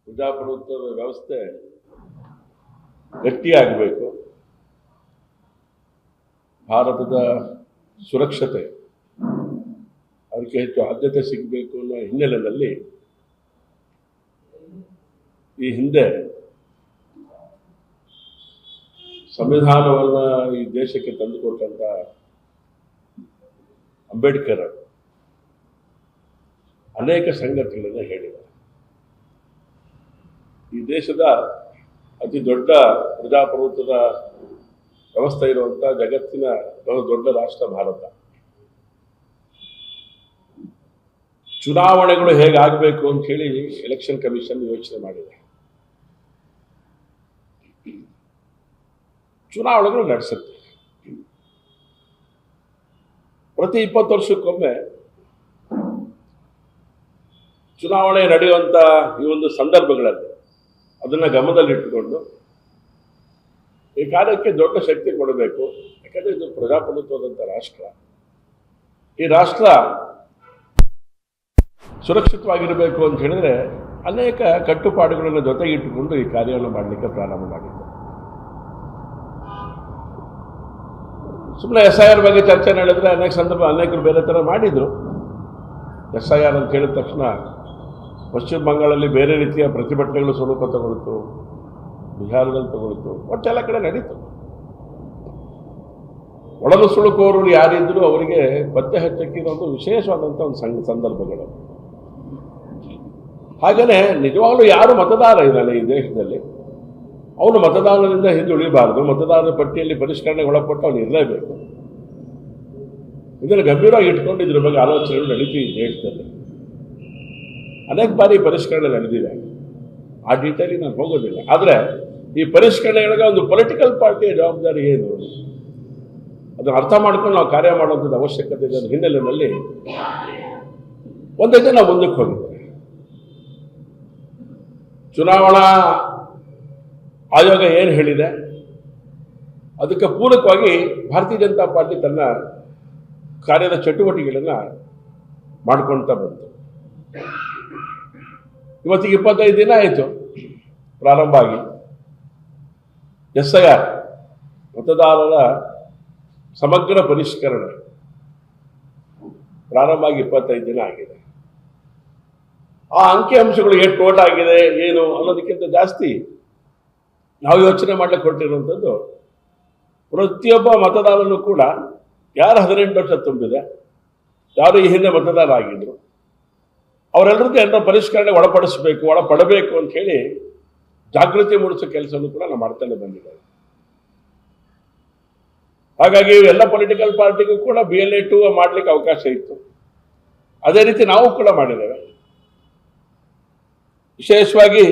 ಪ್ರಜಾಪ್ರಭುತ್ವದ ವ್ಯವಸ್ಥೆ ಗಟ್ಟಿಯಾಗಬೇಕು. ಭಾರತದ ಸುರಕ್ಷತೆ ಅದಕ್ಕೆ ಹೆಚ್ಚು ಆದ್ಯತೆ ಸಿಗಬೇಕು ಅನ್ನೋ ಹಿನ್ನೆಲೆಯಲ್ಲಿ ಈ ಹಿಂದೆ ಸಂವಿಧಾನವನ್ನು ಈ ದೇಶಕ್ಕೆ ತಂದುಕೊಟ್ಟಂತ ಅಂಬೇಡ್ಕರ್ ಅನೇಕ ಸಂಗತಿಗಳನ್ನು ಹೇಳಿದ್ದಾರೆ. ಈ ದೇಶದ ಅತಿ ದೊಡ್ಡ ಪ್ರಜಾಪ್ರಭುತ್ವದ ವ್ಯವಸ್ಥೆ ಇರುವಂಥ ಜಗತ್ತಿನ ಬಹು ದೊಡ್ಡ ರಾಷ್ಟ್ರ ಭಾರತ. ಚುನಾವಣೆಗಳು ಹೇಗಾಗಬೇಕು ಅಂತ ಹೇಳಿ ಎಲೆಕ್ಷನ್ ಕಮಿಷನ್ ಯೋಚನೆ ಮಾಡಿದೆ. ಚುನಾವಣೆಗಳು ನಡೆಸುತ್ತೆ. ಪ್ರತಿ 20 ವರ್ಷಕ್ಕೊಮ್ಮೆ ಚುನಾವಣೆ ನಡೆಯುವಂಥ ಈ ಒಂದು ಸಂದರ್ಭಗಳಲ್ಲಿ ಅದನ್ನು ಗಮನದಲ್ಲಿಟ್ಟುಕೊಂಡು ಈ ಕಾರ್ಯಕ್ಕೆ ದೊಡ್ಡ ಶಕ್ತಿ ಕೊಡಬೇಕು. ಯಾಕಂದರೆ ಇದು ಪ್ರಜಾಪ್ರಭುತ್ವದಂಥ ರಾಷ್ಟ್ರ. ಈ ರಾಷ್ಟ್ರ ಸುರಕ್ಷಿತವಾಗಿರಬೇಕು ಅಂತ ಹೇಳಿದ್ರೆ ಅನೇಕ ಕಟ್ಟುಪಾಡುಗಳನ್ನು ಜೊತೆಗಿಟ್ಟುಕೊಂಡು ಈ ಕಾರ್ಯವನ್ನು ಮಾಡಲಿಕ್ಕೆ ಪ್ರಾರಂಭ ಮಾಡಿದ್ದು. ಸುಮ್ಮನೆ SIR ಬಗ್ಗೆ ಚರ್ಚೆ ನಡೆದ್ರೆ ಅನೇಕ ಸಂದರ್ಭ ಅನೇಕರು ಬೇರೆ ಥರ ಮಾಡಿದರು. SIR ಅಂತ ಹೇಳಿದ ತಕ್ಷಣ ಪಶ್ಚಿಮ ಬಂಗಾಳದಲ್ಲಿ ಬೇರೆ ರೀತಿಯ ಪ್ರತಿಭಟನೆಗಳು ಸ್ವರೂಪ ತಗೊಳ್ತು, ಬಿಹಾರದಲ್ಲಿ ತಗೊಳ್ತು, ಒಟ್ಟೆಲ್ಲ ಕಡೆ ನಡೀತು. ಒಳನುಸುಳುಕೋರು ಯಾರಿದ್ರು ಅವರಿಗೆ ಪತ್ತೆ ಹಚ್ಚಕ್ಕಿರೋದು ವಿಶೇಷವಾದಂಥ ಒಂದು ಸಂದರ್ಭಗಳು. ಹಾಗೆಯೇ ನಿಜವಾಗ್ಲೂ ಯಾರು ಮತದಾರ ಇದ್ದಾನೆ ಈ ದೇಶದಲ್ಲಿ ಅವನು ಮತದಾನದಿಂದ ಹಿಂದುಳಿಬಾರದು. ಮತದಾರರ ಪಟ್ಟಿಯಲ್ಲಿ ಪರಿಷ್ಕರಣೆಗೆ ಒಳಪಟ್ಟು ಅವನು ಇರಲೇಬೇಕು. ಇದನ್ನು ಗಂಭೀರವಾಗಿ ಇಟ್ಕೊಂಡು ಇದ್ರ ಬಗ್ಗೆ ಆಲೋಚನೆಗಳು ನಡೀತೀವಿ ಈ ದೇಶದಲ್ಲಿ. ಅನೇಕ ಬಾರಿ ಪರಿಷ್ಕರಣೆ ನಡೆದಿದೆ. ಆ ಡೀಟೇಲಿಗೆ ನಾನು ಹೋಗೋದಿಲ್ಲ. ಆದರೆ ಈ ಪರಿಷ್ಕರಣೆಗಳಿಗೆ ಒಂದು ಪೊಲಿಟಿಕಲ್ ಪಾರ್ಟಿಯ ಜವಾಬ್ದಾರಿ ಏನು ಅದನ್ನು ಅರ್ಥ ಮಾಡ್ಕೊಂಡು ನಾವು ಕಾರ್ಯ ಮಾಡುವಂಥದ್ದು ಅವಶ್ಯಕತೆ ಇದೆ. ಹಿನ್ನೆಲೆಯಲ್ಲಿ ಒಂದೇ ನಾವು ಮುಂದಕ್ಕೆ ಹೋಗಿದ್ದೇವೆ. ಚುನಾವಣಾ ಆಯೋಗ ಏನು ಹೇಳಿದೆ ಅದಕ್ಕೆ ಪೂರಕವಾಗಿ ಭಾರತೀಯ ಜನತಾ ಪಾರ್ಟಿ ತನ್ನ ಕಾರ್ಯದ ಚಟುವಟಿಕೆಗಳನ್ನು ಮಾಡ್ಕೊಳ್ತಾ ಬಂತು. ಇವತ್ತಿಗೆ 25 ದಿನ ಆಯಿತು ಪ್ರಾರಂಭ ಆಗಿ. SIR ಮತದಾರರ ಸಮಗ್ರ ಪರಿಷ್ಕರಣೆ ಪ್ರಾರಂಭ ಆಗಿ 25 ದಿನ ಆಗಿದೆ. ಆ ಅಂಕಿಅಂಶಗಳು ಎಷ್ಟು ಓಟ್ ಆಗಿದೆ ಏನು ಅನ್ನೋದಕ್ಕಿಂತ ಜಾಸ್ತಿ ನಾವು ಯೋಚನೆ ಮಾಡ್ಲಿಕ್ಕೆ ಹೊರಟಿರುವಂಥದ್ದು ಪ್ರತಿಯೊಬ್ಬ ಮತದಾರನು ಕೂಡ ಯಾರು 18 ವರ್ಷ ತುಂಬಿದೆ, ಯಾರು ಈ ಹಿಂದೆ ಮತದಾರ ಆಗಿದ್ರು, ಅವರೆಲ್ಲರಿಗೂ ಏನೋ ಪರಿಷ್ಕರಣೆಗೆ ಒಳಪಡಬೇಕು ಅಂತ ಹೇಳಿ ಜಾಗೃತಿ ಮೂಡಿಸೋ ಕೆಲಸವನ್ನು ಕೂಡ ನಾವು ಮಾಡ್ತಾನೆ ಬಂದಿದ್ದೇವೆ. ಹಾಗಾಗಿ ಎಲ್ಲ ಪೊಲಿಟಿಕಲ್ ಪಾರ್ಟಿಗೂ ಕೂಡ BLA 2 ಮಾಡ್ಲಿಕ್ಕೆ ಅವಕಾಶ ಇತ್ತು. ಅದೇ ರೀತಿ ನಾವು ಕೂಡ ಮಾಡಿದ್ದೇವೆ. ವಿಶೇಷವಾಗಿ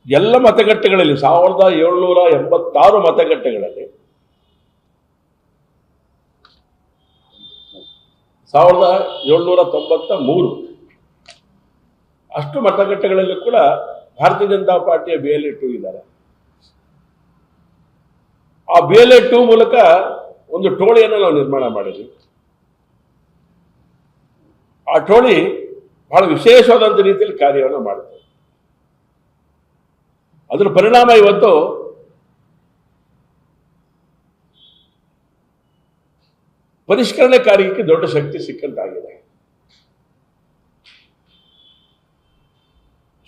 ಎಲ್ಲ ಮತಗಟ್ಟೆಗಳಲ್ಲಿ 1786 ಮತಗಟ್ಟೆಗಳಲ್ಲಿ 1793 ಅಷ್ಟು ಮತಗಟ್ಟೆಗಳಲ್ಲೂ ಕೂಡ ಭಾರತೀಯ ಜನತಾ ಪಾರ್ಟಿಯ BLA 2 ಇದ್ದಾರೆ. ಆ BLA 2 ಮೂಲಕ ಒಂದು ಟೋಳಿಯನ್ನು ನಾವು ನಿರ್ಮಾಣ ಮಾಡಿದ್ವಿ. ಆ ಟೋಳಿ ಬಹಳ ವಿಶೇಷವಾದಂಥ ರೀತಿಯಲ್ಲಿ ಕಾರ್ಯವನ್ನು ಮಾಡುತ್ತೆ. ಅದರ ಪರಿಣಾಮ ಇವತ್ತು ಪರಿಷ್ಕರಣೆ ಕಾರ್ಯಕ್ಕೆ ದೊಡ್ಡ ಶಕ್ತಿ ಸಿಕ್ಕಂತಾಗಿದೆ.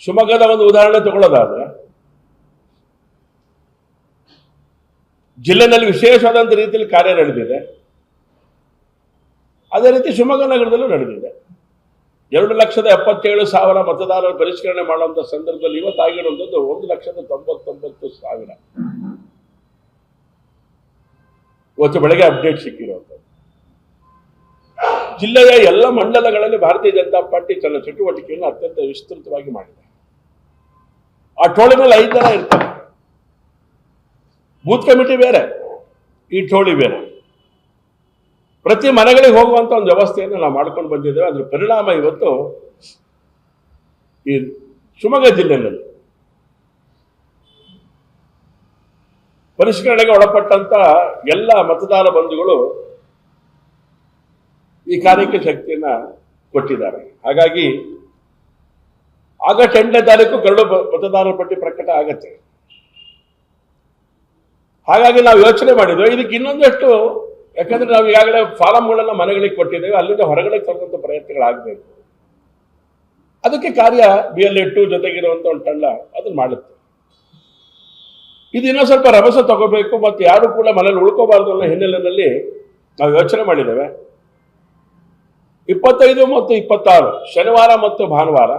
ಶಿವಮೊಗ್ಗದ ಒಂದು ಉದಾಹರಣೆ ತಗೊಳ್ಳೋದಾದ್ರೆ ಜಿಲ್ಲೆನಲ್ಲಿ ವಿಶೇಷವಾದಂಥ ರೀತಿಯಲ್ಲಿ ಕಾರ್ಯ ನಡೆದಿದೆ. ಅದೇ ರೀತಿ ಶಿವಮೊಗ್ಗ ನಗರದಲ್ಲೂ ನಡೆದಿದೆ. 2,77,000 ಮತದಾರರ ಪರಿಷ್ಕರಣೆ ಮಾಡುವಂಥ ಸಂದರ್ಭದಲ್ಲಿ ಇವತ್ತಾಗಿರುವಂಥದ್ದು 1,99,000. ಇವತ್ತು ಬೆಳಗ್ಗೆ ಅಪ್ಡೇಟ್ ಸಿಕ್ಕಿರುವಂಥದ್ದು. ಜಿಲ್ಲೆಯ ಎಲ್ಲ ಮಂಡಲಗಳಲ್ಲಿ ಭಾರತೀಯ ಜನತಾ ಪಾರ್ಟಿ ತನ್ನ ಚಟುವಟಿಕೆಯನ್ನು ಅತ್ಯಂತ ವಿಸ್ತೃತವಾಗಿ ಮಾಡಿದೆ. ಆ ಟೋಳಿನಲ್ಲಿ 5 ಜನ ಇರ್ತಾರೆ. ಬೂತ್ ಕಮಿಟಿ ಬೇರೆ, ಈ ಟೋಳಿ ಬೇರೆ. ಪ್ರತಿ ಮನೆಗಳಿಗೆ ಹೋಗುವಂಥ ಒಂದು ವ್ಯವಸ್ಥೆಯನ್ನು ನಾವು ಮಾಡ್ಕೊಂಡು ಬಂದಿದ್ದೇವೆ. ಅದರ ಪರಿಣಾಮ ಇವತ್ತು ಈ ಶಿವಮೊಗ್ಗ ಜಿಲ್ಲೆಯಲ್ಲಿ ಪರಿಷ್ಕರಣೆಗೆ ಒಳಪಟ್ಟಂತ ಎಲ್ಲ ಮತದಾರ ಬಂಧುಗಳು ಈ ಕಾರ್ಯಕ್ಕೆ ಶಕ್ತಿಯನ್ನ ಕೊಟ್ಟಿದ್ದಾರೆ. ಹಾಗಾಗಿ ಆಗಸ್ಟ್ 8ನೇ ತಾರೀಕು ಕರಡು ಮತದಾರರ ಪಟ್ಟಿ ಪ್ರಕಟ ಆಗತ್ತೆ. ಹಾಗಾಗಿ ನಾವು ಯೋಚನೆ ಮಾಡಿದ್ವಿ ಇದಕ್ಕೆ ಇನ್ನೊಂದಷ್ಟು, ಯಾಕಂದ್ರೆ ನಾವು ಈಗಾಗಲೇ ಫಾರಮ್ಗಳನ್ನ ಮನೆಗಳಿಗೆ ಕೊಟ್ಟಿದ್ದೇವೆ, ಅಲ್ಲಿಂದ ಹೊರಗಡೆ ತರುವಂತ ಪ್ರಯತ್ನಗಳಾಗಬೇಕು. ಅದಕ್ಕೆ ಕಾರ್ಯ BLA2 ಜೊತೆಗಿರುವಂತ ಒಂದು ತಂಡ ಅದನ್ನ ಮಾಡುತ್ತೆ. ಇದು ಇನ್ನೂ ಸ್ವಲ್ಪ ರಭಸ ತಗೋಬೇಕು ಮತ್ತು ಯಾರು ಕೂಡ ಮನೇಲಿ ಉಳ್ಕೋಬಾರ್ದು ಅನ್ನೋ ಹಿನ್ನೆಲೆಯಲ್ಲಿ ನಾವು ಯೋಚನೆ ಮಾಡಿದ್ದೇವೆ. 25 ಮತ್ತು 26 ಶನಿವಾರ ಮತ್ತು ಭಾನುವಾರ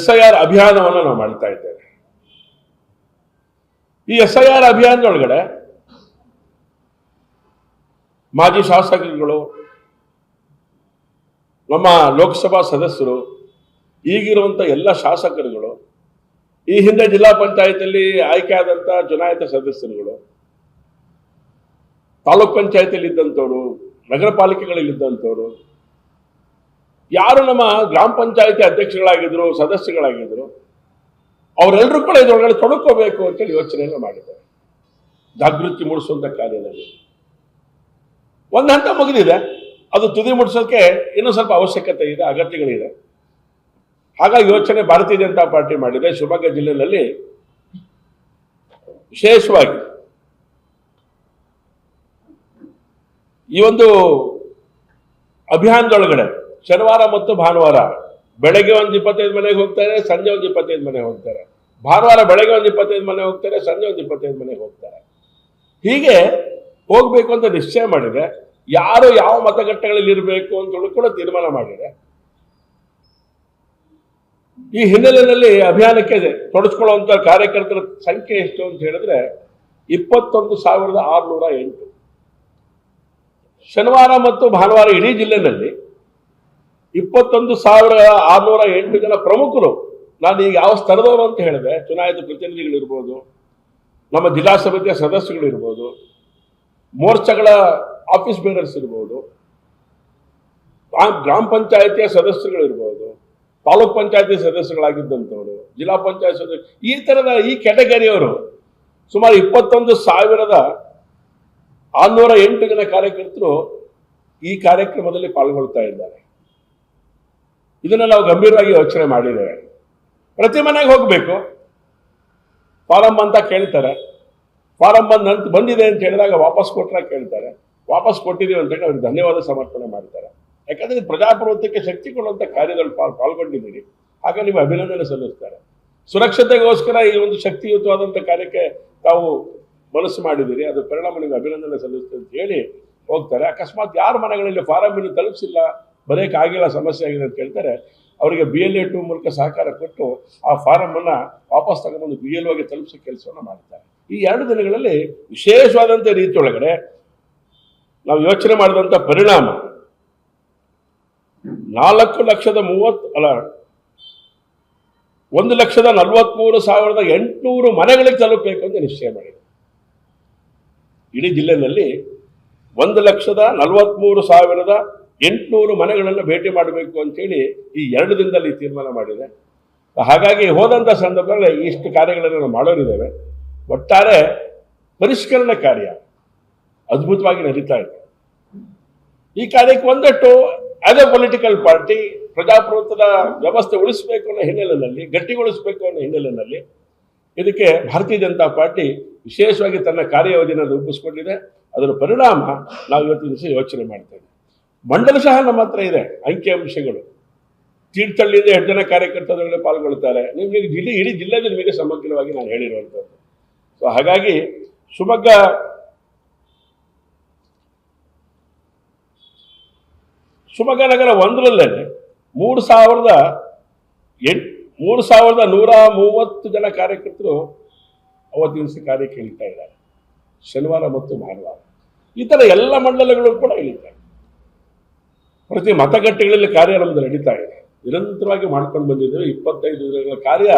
SIR ಅಭಿಯಾನವನ್ನು ನಾವು ಮಾಡ್ತಾ ಇದ್ದೇವೆ. ಈ SIR ಅಭಿಯಾನದೊಳಗಡೆ ಮಾಜಿ ಶಾಸಕರುಗಳು, ನಮ್ಮ ಲೋಕಸಭಾ ಸದಸ್ಯರು, ಈಗಿರುವಂಥ ಎಲ್ಲ ಶಾಸಕರುಗಳು, ಈ ಹಿಂದೆ ಜಿಲ್ಲಾ ಪಂಚಾಯತಿಯಲ್ಲಿ ಆಯ್ಕೆ ಆದಂಥ ಚುನಾಯಿತ ಸದಸ್ಯರುಗಳು, ತಾಲೂಕ್ ಪಂಚಾಯತಿಯಲ್ಲಿ ಇದ್ದಂಥವ್ರು, ನಗರ ಪಾಲಿಕೆಗಳಲ್ಲಿದ್ದಂಥವ್ರು, ಯಾರು ನಮ್ಮ ಗ್ರಾಮ ಪಂಚಾಯತಿ ಅಧ್ಯಕ್ಷಗಳಾಗಿದ್ರು, ಸದಸ್ಯಗಳಾಗಿದ್ರು, ಅವರೆಲ್ಲರೂ ಕೂಡ ಇದರೊಳಗಡೆ ತೊಡಕೋಬೇಕು ಅಂತೇಳಿ ಯೋಚನೆಯನ್ನು ಮಾಡಿದ್ದಾರೆ. ಜಾಗೃತಿ ಮೂಡಿಸುವಂಥ ಕಾರ್ಯದಲ್ಲಿ ಒಂದು ಹಂತ ಮುಗಿದಿದೆ, ಅದು ತುದಿ ಮುಡಿಸೋಕೆ ಇನ್ನೂ ಸ್ವಲ್ಪ ಅವಶ್ಯಕತೆ ಇದೆ, ಅಗತ್ಯಗಳಿದೆ. ಹಾಗಾಗಿ ಯೋಚನೆ ಭಾರತೀಯ ಜನತಾ ಪಾರ್ಟಿ ಮಾಡಿದೆ. ಶಿವಮೊಗ್ಗ ಜಿಲ್ಲೆಯಲ್ಲಿ ವಿಶೇಷವಾಗಿ ಈ ಒಂದು ಅಭಿಯಾನದೊಳಗಡೆ ಶನಿವಾರ ಮತ್ತು ಭಾನುವಾರ ಬೆಳಗ್ಗೆ ಒಂದು 25 ಮನೆಗೆ ಹೋಗ್ತಾರೆ, ಸಂಜೆ ಒಂದು 25 ಮನೆಗೆ ಹೋಗ್ತಾರೆ. ಭಾನುವಾರ ಬೆಳಗ್ಗೆ ಒಂದು 25 ಮನೆ ಹೋಗ್ತಾರೆ, ಸಂಜೆ ಒಂದು 25 ಮನೆಗೆ ಹೋಗ್ತಾರೆ. ಹೀಗೆ ಹೋಗ್ಬೇಕು ಅಂತ ನಿಶ್ಚಯ ಮಾಡಿದೆ. ಯಾರು ಯಾವ ಮತಗಟ್ಟೆಗಳಲ್ಲಿ ಇರಬೇಕು ಅಂತ ಕೂಡ ತೀರ್ಮಾನ ಮಾಡಿದೆ. ಈ ಹಿನ್ನೆಲೆಯಲ್ಲಿ ಅಭಿಯಾನಕ್ಕೆ ತೊಡಗಿಸ್ಕೊಳ್ಳುವಂತ ಕಾರ್ಯಕರ್ತರ ಸಂಖ್ಯೆ ಎಷ್ಟು ಅಂತ ಹೇಳಿದ್ರೆ 21,608. ಶನಿವಾರ ಮತ್ತು ಭಾನುವಾರ ಇಡೀ ಜಿಲ್ಲೆಯಲ್ಲಿ 21,608 ಜನ ಪ್ರಮುಖರು. ನಾನು ಈಗ ಯಾವ ಸ್ತರದವರು ಅಂತ ಹೇಳಿದೆ, ಚುನಾಯಿತ ಪ್ರತಿನಿಧಿಗಳಿರ್ಬೋದು, ನಮ್ಮ ಜಿಲ್ಲಾ ಸಮಿತಿಯ ಸದಸ್ಯಗಳಿರ್ಬೋದು, ಮೋರ್ಚಾಗಳ ಆಫೀಸ್ ಬೇರರ್ಸ್ ಇರ್ಬೋದು, ಗ್ರಾಮ ಪಂಚಾಯತಿಯ ಸದಸ್ಯರುಗಳಿರ್ಬೋದು, ತಾಲೂಕ್ ಪಂಚಾಯತಿ ಸದಸ್ಯಗಳಾಗಿದ್ದಂಥವರು, ಜಿಲ್ಲಾ ಪಂಚಾಯತ್ ಸದಸ್ಯರು, ಈ ಥರದ ಈ ಕ್ಯಾಟಗರಿಯವರು ಸುಮಾರು 21,608 ಜನ ಕಾರ್ಯಕರ್ತರು ಈ ಕಾರ್ಯಕ್ರಮದಲ್ಲಿ ಪಾಲ್ಗೊಳ್ತಾ ಇದ್ದಾರೆ. ಇದನ್ನು ನಾವು ಗಂಭೀರವಾಗಿ ಯೋಚನೆ ಮಾಡಿದ್ದೇವೆ. ಪ್ರತಿ ಮನೆಗೆ ಹೋಗಬೇಕು, ಫಾರಂ ಅಂತ ಕೇಳ್ತಾರೆ. ಫಾರಂ ಬಂದಿದೆ ಅಂತ ಹೇಳಿದಾಗ ವಾಪಸ್ ಕೊಟ್ಟರೆ ಕೇಳ್ತಾರೆ. ವಾಪಸ್ ಕೊಟ್ಟಿದ್ದೀವಿ ಅಂತ ಹೇಳಿ ಅವ್ರಿಗೆ ಧನ್ಯವಾದ ಸಮರ್ಪಣೆ ಮಾಡ್ತಾರೆ. ಯಾಕಂದ್ರೆ ಪ್ರಜಾಪ್ರಭುತ್ವಕ್ಕೆ ಶಕ್ತಿ ಕೊಡುವಂಥ ಕಾರ್ಯದಲ್ಲಿ ಪಾಲ್ಗೊಂಡಿದ್ದೀರಿ, ಆಗ ನೀವು ಅಭಿನಂದನೆ ಸಲ್ಲಿಸ್ತಾರೆ. ಸುರಕ್ಷತೆಗೋಸ್ಕರ ಈ ಒಂದು ಶಕ್ತಿಯುತವಾದಂಥ ಕಾರ್ಯಕ್ಕೆ ತಾವು ಮನಸ್ಸು ಮಾಡಿದ್ದೀರಿ, ಅದು ಪರಿಣಾಮ ನೀವು ಅಭಿನಂದನೆ ಸಲ್ಲಿಸ್ತೇವೆ ಅಂತ ಹೇಳಿ ಹೋಗ್ತಾರೆ. ಅಕಸ್ಮಾತ್ ಯಾರ ಮನೆಗಳಲ್ಲಿ ಫಾರಂ ಇನ್ನು ತಲುಪಿಸಿಲ್ಲ, ಬರೆಯೋಕ್ಕಾಗಿಲ್ಲ, ಸಮಸ್ಯೆ ಆಗಿದೆ ಅಂತ ಹೇಳ್ತಾರೆ, ಅವರಿಗೆ BLA2 ಮೂಲಕ ಸಹಕಾರ ಕೊಟ್ಟು ಆ ಫಾರಮನ್ನು ವಾಪಸ್ ತಗೊಂಡು BLOಗೆ ತಲುಪಿಸೋ ಕೆಲಸವನ್ನು ಮಾಡ್ತಾರೆ. ಈ 2 ದಿನಗಳಲ್ಲಿ ವಿಶೇಷವಾದಂಥ ರೀತಿಯೊಳಗಡೆ ನಾವು ಯೋಚನೆ ಮಾಡಿದಂಥ ಪರಿಣಾಮ 1,43,800 ಮನೆಗಳಿಗೆ ತಲುಪಬೇಕು ಅಂತ ನಿಶ್ಚಯ ಮಾಡಿದೆ. ಇಡೀ ಜಿಲ್ಲೆಯಲ್ಲಿ 1,43,800 ಮನೆಗಳನ್ನು ಭೇಟಿ ಮಾಡಬೇಕು ಅಂತೇಳಿ ಈ 2 ದಿನದಲ್ಲಿ ತೀರ್ಮಾನ ಮಾಡಿದೆ. ಹಾಗಾಗಿ ಹೋದಂಥ ಸಂದರ್ಭದಲ್ಲಿ ಇಷ್ಟು ಕಾರ್ಯಗಳನ್ನು ನಾವು ಮಾಡೋರಿದ್ದೇವೆ. ಒಟ್ಟಾರೆ ಪರಿಷ್ಕರಣೆ ಕಾರ್ಯ ಅದ್ಭುತವಾಗಿ ನಡೀತಾ ಇದೆ. ಈ ಕಾರ್ಯಕ್ಕೆ ಒಂದಷ್ಟು ಆಸ್ ಎ ಪೊಲಿಟಿಕಲ್ ಪಾರ್ಟಿ ಪ್ರಜಾಪ್ರಭುತ್ವದ ವ್ಯವಸ್ಥೆ ಉಳಿಸಬೇಕು ಅನ್ನೋ ಹಿನ್ನೆಲೆಯಲ್ಲಿ, ಗಟ್ಟಿಗೊಳಿಸಬೇಕು ಅನ್ನೋ ಹಿನ್ನೆಲೆಯಲ್ಲಿ ಇದಕ್ಕೆ ಭಾರತೀಯ ಜನತಾ ಪಾರ್ಟಿ ವಿಶೇಷವಾಗಿ ತನ್ನ ಕಾರ್ಯಯೋಜನೆ ರೂಪಿಸಿಕೊಂಡಿದೆ. ಅದರ ಪರಿಣಾಮ ನಾವು ಇವತ್ತಿನ ದಿವಸ ಯೋಚನೆ ಮಾಡ್ತೇವೆ. ಮಂಡಲ ಸಹ ನಮ್ಮ ಹತ್ರ ಇದೆ, ಅಂಕಿಅಂಶಗಳು. ತೀರ್ಥಹಳ್ಳಿಯಿಂದ 8 ಜನ ಕಾರ್ಯಕರ್ತರುಗಳೇ ಪಾಲ್ಗೊಳ್ತಾರೆ. ನಿಮಗೆ ಇಡೀ ಜಿಲ್ಲೆಯಲ್ಲಿ ನಿಮಗೆ ಸಮಗ್ರವಾಗಿ ನಾನು ಹೇಳಿರುವಂಥದ್ದು. ಸೊ ಹಾಗಾಗಿ ಶಿವಮೊಗ್ಗ ನಗರ 1ರಲ್ಲೇ 3,130 ಜನ ಕಾರ್ಯಕರ್ತರು ಅವತ್ತಿನ ದಿವಸ ಕಾರ್ಯಕ್ಕೆ ಇಳಿತಾ ಇದ್ದಾರೆ, ಶನಿವಾರ ಮತ್ತು ಭಾನುವಾರ. ಈ ಥರ ಎಲ್ಲ ಮಂಡಲಗಳು ಕೂಡ ಇಳಿತಾರೆ. ಪ್ರತಿ ಮತಗಟ್ಟೆಗಳಲ್ಲಿ ಕಾರ್ಯ ನಮ್ಮದು ನಡೀತಾ ಇದೆ, ನಿರಂತರವಾಗಿ ಮಾಡ್ಕೊಂಡು ಬಂದಿದ್ದೇವೆ. 25 ದಿನಗಳ ಕಾರ್ಯ.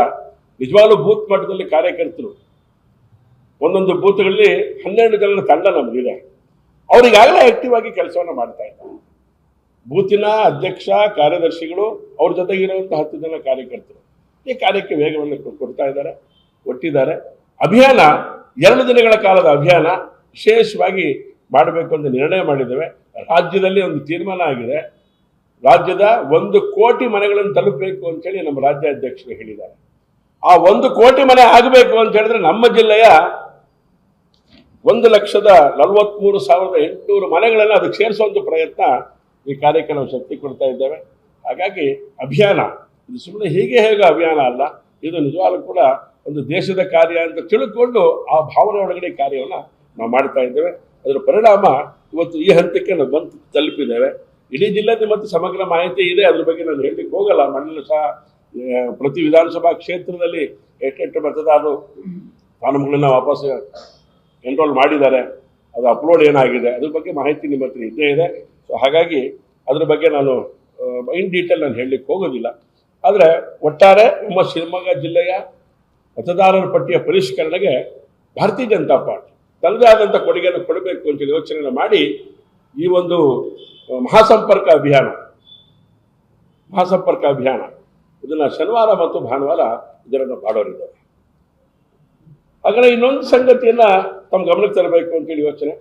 ನಿಜವಾಗ್ಲೂ ಬೂತ್ ಮಟ್ಟದಲ್ಲಿ ಕಾರ್ಯಕರ್ತರು ಒಂದೊಂದು ಬೂತ್ಗಳಲ್ಲಿ 12 ಜನರ ತಂಡ ನಮಗಿದೆ. ಅವರಿಗಾಗಲೇ ಆಕ್ಟಿವ್ ಆಗಿ ಕೆಲಸವನ್ನು ಮಾಡ್ತಾ ಇದ್ದಾರೆ. ಬೂತಿನ ಅಧ್ಯಕ್ಷ, ಕಾರ್ಯದರ್ಶಿಗಳು, ಅವ್ರ ಜೊತೆಗಿರುವಂಥ 10 ಜನ ಕಾರ್ಯಕರ್ತರು ಈ ಕಾರ್ಯಕ್ಕೆ ವೇಗವನ್ನು ಕೊಡ್ತಾ ಇದ್ದಾರೆ, ಕೊಟ್ಟಿದ್ದಾರೆ. ಅಭಿಯಾನ 2 ದಿನಗಳ ಕಾಲದ ಅಭಿಯಾನ. ವಿಶೇಷವಾಗಿ ಮಾಡಬೇಕು ಅಂತ ನಿರ್ಣಯ ಮಾಡಿದ್ದೇವೆ. ರಾಜ್ಯದಲ್ಲಿ ಒಂದು ತೀರ್ಮಾನ ಆಗಿದೆ. ರಾಜ್ಯದ 1 ಕೋಟಿ ಮನೆಗಳನ್ನು ತಲುಪಬೇಕು ಅಂತೇಳಿ ನಮ್ಮ ರಾಜ್ಯಾಧ್ಯಕ್ಷರು ಹೇಳಿದ್ದಾರೆ. ಆ 1 ಕೋಟಿ ಮನೆ ಆಗಬೇಕು ಅಂತ ಹೇಳಿದ್ರೆ ನಮ್ಮ ಜಿಲ್ಲೆಯ 1,43,800 ಮನೆಗಳನ್ನು ಅದಕ್ಕೆ ಸೇರಿಸುವಂಥ ಪ್ರಯತ್ನ ಈ ಕಾರ್ಯಕ್ಕೆ ನಾವು ಶಕ್ತಿ ಕೊಡ್ತಾ ಇದ್ದೇವೆ. ಹಾಗಾಗಿ ಅಭಿಯಾನ ಇದು ಸುಮ್ಮನೆ ಹೀಗೆ ಹೇಗೆ ಅಭಿಯಾನ ಅಲ್ಲ, ಇದು ನಿಜವಾಗ್ಲೂ ಕೂಡ ಒಂದು ದೇಶದ ಕಾರ್ಯ ಅಂತ ತಿಳ್ಕೊಂಡು ಆ ಭಾವನೆ ಒಳಗಡೆ ಕಾರ್ಯವನ್ನು ನಾವು ಮಾಡ್ತಾ ಇದ್ದೇವೆ. ಅದರ ಪರಿಣಾಮ ಇವತ್ತು ಈ ಹಂತಕ್ಕೆ ನಾವು ಬಂದು ತಲುಪಿದ್ದೇವೆ. ಇಡೀ ಜಿಲ್ಲೆದ ಮತ್ತು ಸಮಗ್ರ ಮಾಹಿತಿ ಇದೆ, ಅದ್ರ ಬಗ್ಗೆ ನಾನು ಹೇಳಲಿಕ್ಕೆ ಹೋಗಲ್ಲ. ಮಂಡಲ ಸಹ ಪ್ರತಿ ವಿಧಾನಸಭಾ ಕ್ಷೇತ್ರದಲ್ಲಿ ಎಷ್ಟೆಷ್ಟು ಮತದಾರರು ಫಾರ್ಮ್ಗಳನ್ನ ವಾಪಸ್ ಎನ್ರೋಲ್ ಮಾಡಿದ್ದಾರೆ, ಅದು ಅಪ್ಲೋಡ್ ಏನಾಗಿದೆ, ಅದ್ರ ಬಗ್ಗೆ ಮಾಹಿತಿ ನಿಮ್ಮ ಹತ್ರ ಇದ್ದೇ ಇದೆ. ಸೊ ಹಾಗಾಗಿ ಅದ್ರ ಬಗ್ಗೆ ನಾನು ಇನ್ ಡೀಟೇಲ್ ನಾನು ಹೇಳಲಿಕ್ಕೆ ಹೋಗೋದಿಲ್ಲ. ಆದರೆ ಒಟ್ಟಾರೆ ನಮ್ಮ ಶಿವಮೊಗ್ಗ ಜಿಲ್ಲೆಯ ಮತದಾರರ ಪಟ್ಟಿಯ ಪರಿಷ್ಕರಣೆಗೆ ಭಾರತೀಯ ಜನತಾ ಪಾರ್ಟಿ ತನ್ನದೇ ಆದಂಥ ಕೊಡುಗೆಯನ್ನು ಕೊಡಬೇಕು ಅಂತೇಳಿ ಯೋಚನೆ ಮಾಡಿ ಈ ಒಂದು ಮಹಾಸಂಪರ್ಕ ಅಭಿಯಾನ ಇದನ್ನು ಶನಿವಾರ ಮತ್ತು ಭಾನುವಾರ ಇದನ್ನು ಮಾಡೋರಿದ್ದಾರೆ. ಹಾಗಾದ್ರೆ ಇನ್ನೊಂದು ಸಂಗತಿಯನ್ನು ತಮ್ಮ ಗಮನಕ್ಕೆ ತರಬೇಕು ಅಂತೇಳಿ ಯೋಚನೆ.